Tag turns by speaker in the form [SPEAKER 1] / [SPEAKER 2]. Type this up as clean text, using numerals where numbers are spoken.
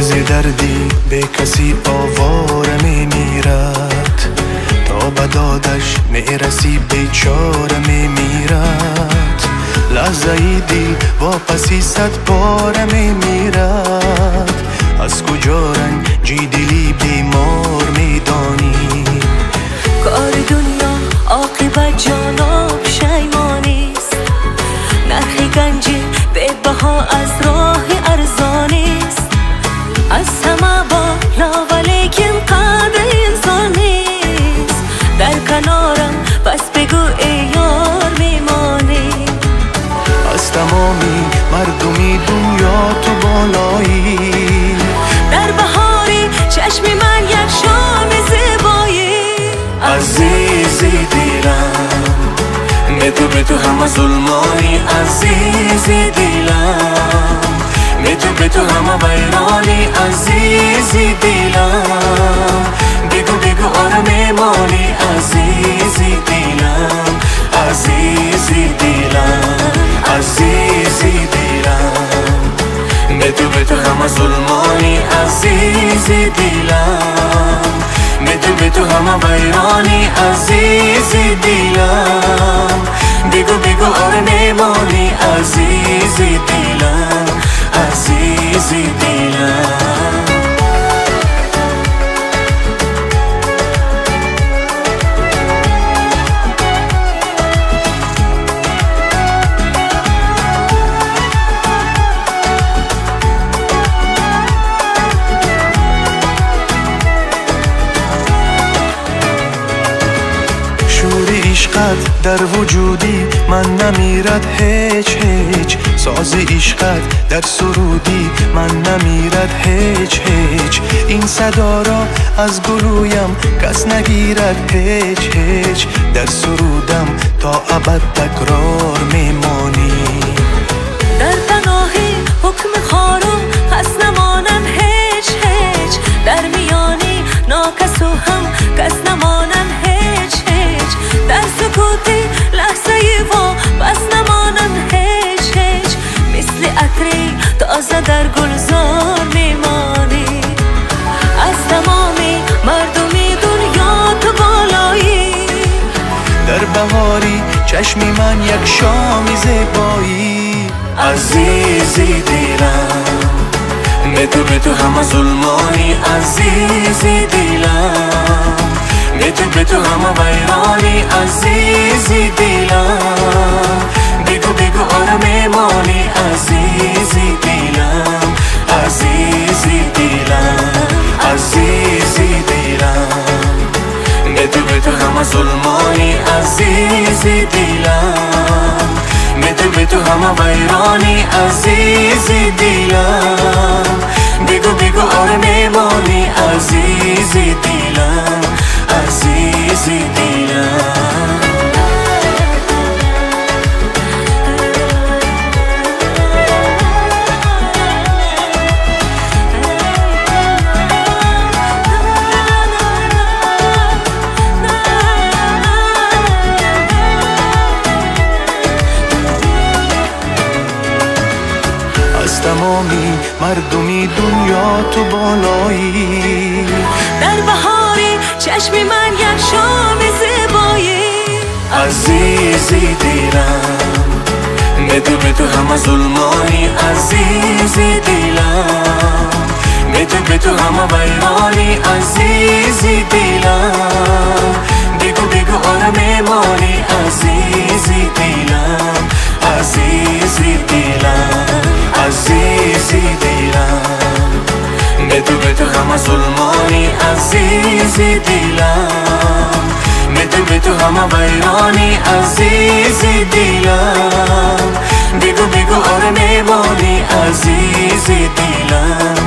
[SPEAKER 1] ز دردی به کسی آواره میمیرد، تا به دادش میرسی بیچاره میمیرد. لحظه ای دل واپسی 100 باره میمیرد. از کجا رنجی دلی بیمار میدانی؟
[SPEAKER 2] کار دنیا عاقبت جانب پشیمانیست، نرخ گنجی به بها از راه ارزانیست. از همه بالا ولیکن قدر انسان نیست، در کنارم پس بگو ای یار میمانی.
[SPEAKER 1] از تمامی مردمی دنیا تو بالایی،
[SPEAKER 2] در بهاری چشم من یک شام زیبایی.
[SPEAKER 1] عزیزی دلم، به تو همه ظلمانی. عزیزی دلم، به تو همه ویرانی. عزیزی دلم، بگو آره میمانی. عزیزی دلم، عزیزی دلم، عزیزی دلم، به تو همه ظلمانی. عزیزی دلم، به تو همه ویرانی. عزیزی دلم، بگو آره میمانی. عزیزی دلم، عزیزی دلم. عشقت در وجودی من نمیرد هیچ. ساز عشقت در سرودی من نمیرد هیچ. این صدا را از گلویم کس نگیرد هیچ. در سرودم تا ابد تکرار میمانی.
[SPEAKER 2] در پناهی حکم خارو پس نمانم هیچ. در میانی ناکس و هم کس نمانم هیچ. در سکوتی لحظه ای و بس نمانم هیچ. مثل عطری تازه در گلزار میمانی. از تمامی مردمی دنیا تو بالایی،
[SPEAKER 1] در بهاری چشمی من یک شام زیبایی. عزیزی دلم، به تو همه ظلمانی. عزیزی دلم، به تو همه ویرانی. عزیزی دلم، بگو آره میمانی. عزیزی دلم، عزیزی دلم، عزیزی دلم، به تو همه ظلمانی. عزیزی دلم، به تو همه ویرانی. عزیزی دلم، بگو آره میمانی. عزیزی دلم، عزیزی دلم. از تمامی مردمی دنیا تو بالایی،
[SPEAKER 2] در بهاری چشم من یک شام زیبایی.
[SPEAKER 1] عزیزی دلم، به تو همه ظلمانی. عزیزی دلم، به تو همه ویرانی. عزیزی دلم، بگو آره میمانی. عزیزی دلم، عزیزی دلم، عزیزی دلم، به تو همه ظلمانی. عزیزی دلم، به تو همه ویرانی. عزیزی دلم، بگو آره میمانی. عزیزی دلم،